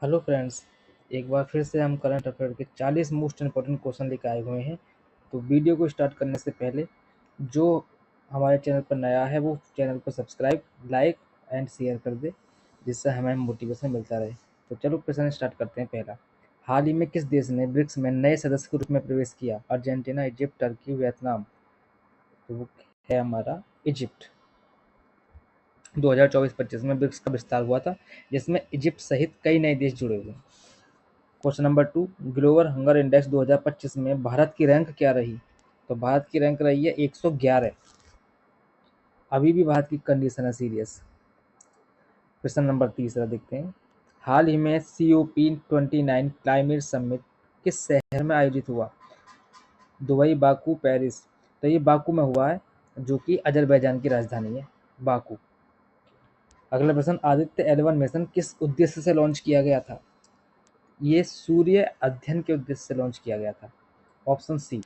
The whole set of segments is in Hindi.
हेलो फ्रेंड्स, एक बार फिर से हम करंट अफेयर के 40 मोस्ट इम्पोर्टेंट क्वेश्चन लेकर आए हुए हैं। तो वीडियो को स्टार्ट करने से पहले जो हमारे चैनल पर नया है वो चैनल को सब्सक्राइब, लाइक एंड शेयर कर दे, जिससे हमें मोटिवेशन मिलता रहे। तो चलो क्वेश्चन स्टार्ट करते हैं। पहला, हाल ही में किस देश ने ब्रिक्स में नए सदस्य के रूप में प्रवेश किया? Argentina, Egypt, Turkey, Vietnam. तो वो है हमारा इजिप्ट। 2024-25 में ब्रिक्स का विस्तार हुआ था, जिसमें इजिप्ट सहित कई नए देश जुड़े हुए हैं। Question number 2, global hunger index 2025 में भारत की रैंक क्या रही? तो भारत की रैंक रही है 111। अभी भी भारत की कंडीशन है सीरियस। क्वेश्चन नंबर तीसरा देखते हैं, हाल ही में COP29 क्लाइमेट समिट किस शहर में आयोजित हुआ? Dubai, Baku, Paris. तो ये बाकू में हुआ है, जो कि अजरबैजान की राजधानी है, बाकू। अगला प्रश्न, आदित्य L1 मिशन किस उद्देश्य से लॉन्च किया गया था? ये सूर्य अध्ययन के उद्देश्य से लॉन्च किया गया था, ऑप्शन सी।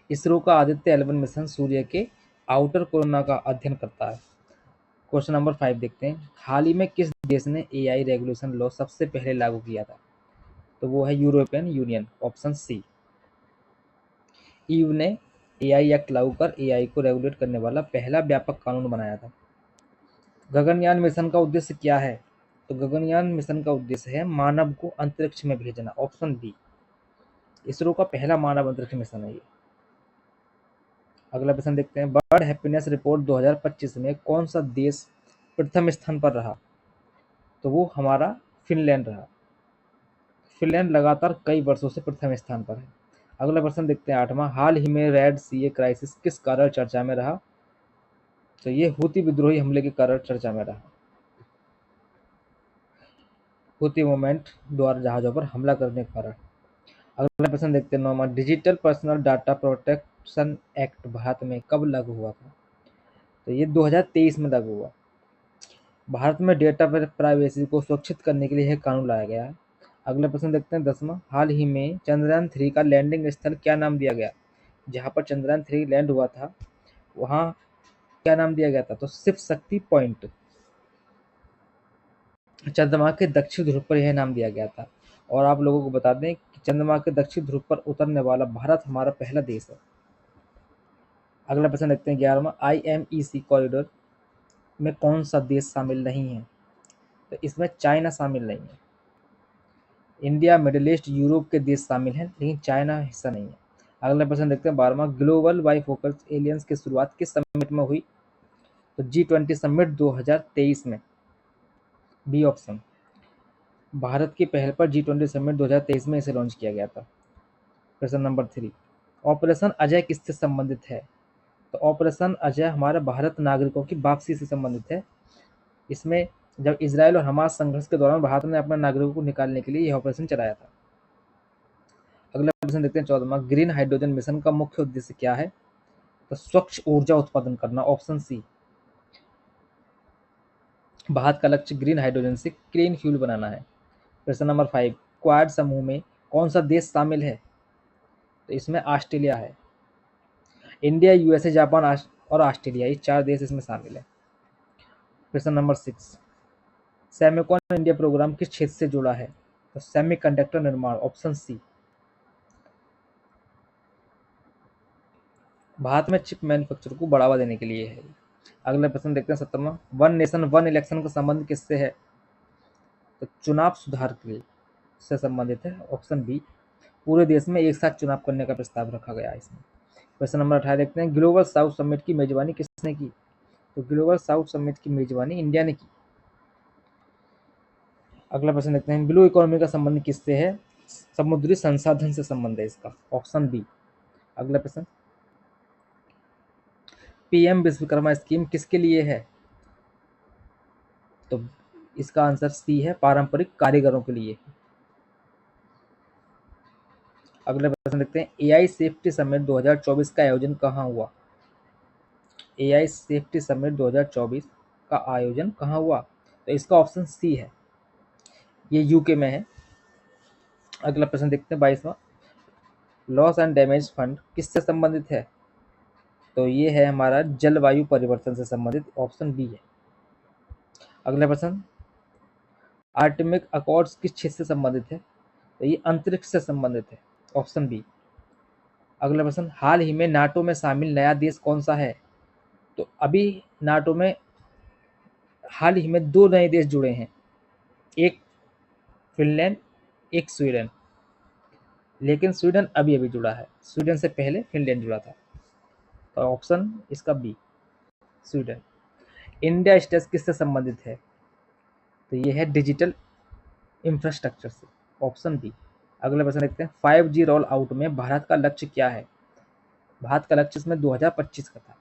इसरो का आदित्य L1 मिशन सूर्य के आउटर कोरोना का अध्ययन करता है। क्वेश्चन नंबर 5 देखते हैं, हाल ही में किस देश ने AI रेगुलेशन लॉ सबसे पहले लागू किया था? तो वो है European Union, option C. EU ने AI एक्ट लागू कर AI को रेगुलेट करने वाला पहला व्यापक कानून बनाया था। गगनयान मिशन का उद्देश्य क्या है? तो गगनयान मिशन का उद्देश्य है मानव को अंतरिक्ष में भेजना, ऑप्शन बी। इसरो का पहला मानव अंतरिक्ष मिशन है ये। अगला प्रश्न देखते हैं, बर्ड हैप्पीनेस रिपोर्ट 2025 में कौन सा देश प्रथम स्थान पर रहा? तो वो हमारा फिनलैंड रहा। फिनलैंड लगातार कई वर्षों से प्रथम स्थान पर है। अगला प्रश्न देखते हैं, आठवां, हाल ही में रेड सी क्राइसिस किस कारण चर्चा में रहा? तो ये हूती विद्रोही हमले के कारण चर्चा में रहा। हूती मूवमेंट द्वारा जहाजों पर हमला करने के कारण। अगला प्रश्न देखते हैं, नौवां, digital personal data protection act Bharat में कब लागू हुआ था? तो ये 2023 में लागू हुआ। भारत में डेटा प्राइवेसी को सुरक्षित करने के लिए यह कानून लाया गया है। अगला प्रश्न देखते हैं, 10वां, हाल ही में चंद्रयान-3 का लैंडिंग स्थल क्या नाम दिया गया? जहां पर चंद्रयान-3 लैंड हुआ था, वहां क्या नाम दिया गया था? तो शिव शक्ति पॉइंट। चंद्रमा के दक्षिण ध्रुव पर यह नाम दिया गया था। और आप लोगों को बता दें कि चंद्रमा के दक्षिण ध्रुव पर उतरने वाला भारत हमारा पहला देश है। अगला प्रश्न देखते हैं, 11वां, IMEC कॉरिडोर में कौन सा देश शामिल नहीं है? तो इसमें चाइना शामिल नहीं है। इंडिया, मिडिल ईस्ट, यूरोप के देश शामिल हैं, लेकिन चाइना हिस्सा नहीं है। अगला प्रश्न देखते हैं, 12वां, ग्लोबल बाइफोकल एलियंस की शुरुआत किस समिट में हुई? तो G20 समिट 2023 में, बी ऑप्शन। भारत की पहल पर G20 समिट 2023 में इसे लॉन्च किया गया था। प्रश्न नंबर 3, ऑपरेशन अजय किससे संबंधित है? तो ऑपरेशन अजय हमारे भारत नागरिकों की वापसी से संबंधित है। इसमें जब इजराइल और हमास संघर्ष के दौरान भारत ने अपने नागरिकों को निकालने के लिए यह ऑपरेशन चलाया था। अगला प्रश्न देखते हैं, 14वां, ग्रीन हाइड्रोजन मिशन का मुख्य उद्देश्य क्या है? तो स्वच्छ ऊर्जा उत्पादन करना, ऑप्शन सी। भारत का लक्ष्य ग्रीन हाइड्रोजन से क्लीन फ्यूल बनाना है। प्रश्न नंबर 5, क्वाड समूह में कौन सा देश शामिल है? तो इसमें ऑस्ट्रेलिया है। इंडिया, USA, जापान और ऑस्ट्रेलिया, ये 4 देश इसमें शामिल है। प्रश्न नंबर 6, सेमिकॉन इंडिया प्रोग्राम किस क्षेत्र से जुड़ा है? तो सेमीकंडक्टर निर्माण, ऑप्शन सी। भारत में चिप मैन्युफैक्चर को बढ़ावा देने के लिए है। अगला प्रश्न देखते हैं, 17वां, वन नेशन वन इलेक्शन का संबंध किससे है? तो चुनाव सुधार के लिए से संबंधित है, ऑप्शन बी। पूरे देश में एक साथ चुनाव करने का प्रस्ताव रखा गया है इसमें। क्वेश्चन नंबर 18 देखते हैं, ग्लोबल साउथ समिट की मेजबानी किसने की? तो ग्लोबल साउथ समिट की मेजबानी इंडिया ने की। अगला प्रश्न देखते हैं, ब्लू इकोनॉमी का संबंध किससे है? समुद्री संसाधन से संबंध है इसका, ऑप्शन बी। अगला प्रश्न, PM विश्वकर्मा स्कीम किसके लिए है? तो इसका आंसर सी है, पारंपरिक कारीगरों के लिए। अगला प्रश्न देखते हैं, AI सेफ्टी समिट 2024 का आयोजन कहाँ हुआ? AI सेफ्टी समिट 2024 का आयोजन कहाँ हुआ? तो इसका ऑप्शन सी है, ये यूके में है। अगला प्रश्न देखते हैं, 22वां, लॉस एंड डैमेज फंड किससे संबंधित है? तो ये है हमारा जलवायु परिवर्तन से संबंधित, ऑप्शन बी है। अगला प्रश्न, आर्टेमिक अकॉर्ड्स किस क्षेत्र से संबंधित है? तो ये अंतरिक्ष से संबंधित है, ऑप्शन बी। अगला प्रश्न, हाल ही में नाटो में शामिल नया देश कौन सा है? तो अभी नाटो में हाल ही में 2 नए देश जुड़े हैं, एक फिनलैंड, एक स्वीडन। लेकिन स्वीडन अभी अभी जुड़ा है, स्वीडन से पहले फिनलैंड जुड़ा था। तो ऑप्शन इसका बी, स्वीडन। इंडिया स्टेज किससे संबंधित है? तो ये है डिजिटल इंफ्रास्ट्रक्चर से, ऑप्शन बी। अगला प्रश्न देखते हैं, 5G रोल आउट में भारत का लक्ष्य क्या है? भारत का लक्ष्य इसमें 2025 का था।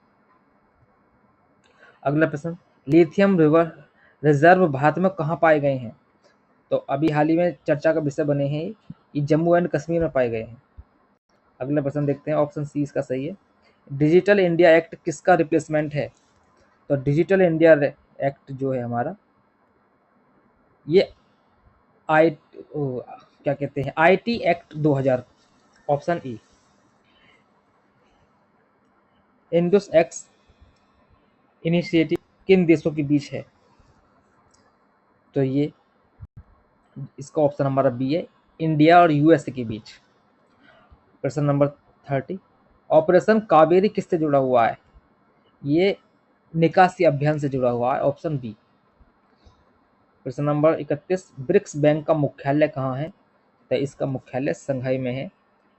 अगला प्रश्न, लिथियम रिजर्व भारत में कहाँ पाए गए हैं? तो अभी हाल ही में चर्चा का विषय बने हैं कि जम्मू एंड कश्मीर में पाए गए हैं। अगला प्रश्न देखते हैं, ऑप्शन सी इसका सही है। डिजिटल इंडिया एक्ट किसका रिप्लेसमेंट है? तो डिजिटल इंडिया एक्ट जो है हमारा, ये क्या कहते हैं, IT act 2000, option E. Indus X initiative किन देशों के बीच है? तो ये इसका ऑप्शन हमारा बी है, इंडिया और यूएसए के बीच। प्रश्न नंबर 30, ऑपरेशन कावेरी किससे जुड़ा हुआ है? ये निकासी अभियान से जुड़ा हुआ है, ऑप्शन बी। प्रश्न नंबर 31, ब्रिक्स बैंक का मुख्यालय कहाँ है? तो इसका मुख्यालय संघाई में है,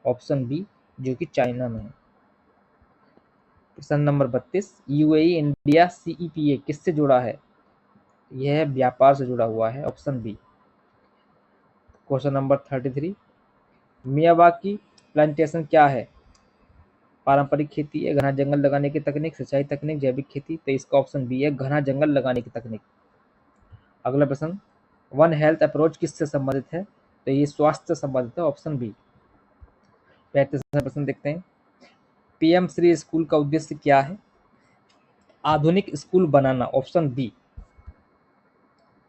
ऑप्शन बी, जो कि चाइना में है। प्रश्न नंबर 32, यूएई इंडिया सीईपीए किससे जुड़ा है? यह व्यापार से जुड़ा हुआ है, option B. Question number 33, Miyawaki plantation क्या है? पारंपरिक खेती है, घना जंगल लगाने की तकनीक, सिंचाई तकनीक, जैविक खेती। तो इसका ऑप्शन बी है, घना जंगल लगाने की तकनीक। अगला प्रश्न, वन हेल्थ अप्रोच किससे संबंधित है? तो ये स्वास्थ्य से संबंधित है, ऑप्शन बी। 35वां प्रश्न देखते हैं, पीएम श्री स्कूल का उद्देश्य क्या है? आधुनिक स्कूल बनाना, ऑप्शन बी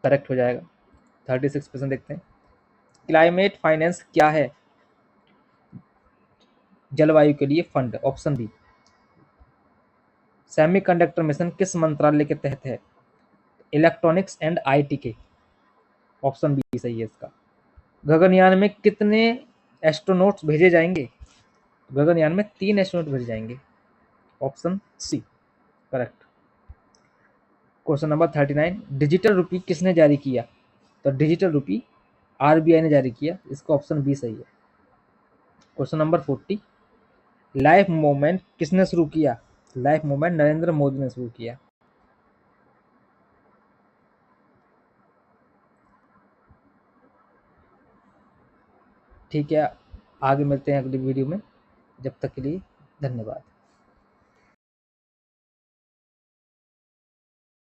करेक्ट हो जाएगा। 36% देखते हैं, क्लाइमेट फाइनेंस क्या है? जलवायु के लिए fund, option B. Semiconductor mission किस मंत्रालय के तहत है? इलेक्ट्रॉनिक्स एंड आईटी के, ऑप्शन बी सही है इसका। गगनयान में कितने एस्ट्रोनॉट्स भेजे जाएंगे? गगनयान में 3 एस्ट्रोनॉट भेजे जाएंगे, option C correct. Question number 39, digital rupee किसने जारी किया? तो डिजिटल रुपी आरबीआई ने जारी किया, इसका ऑप्शन बी सही है। क्वेश्चन नंबर 40, लाइफ मूवमेंट किसने शुरू किया? लाइफ मूवमेंट नरेंद्र मोदी ने शुरू किया। ठीक है, आगे मिलते हैं अगली वीडियो में, जब तक के लिए धन्यवाद।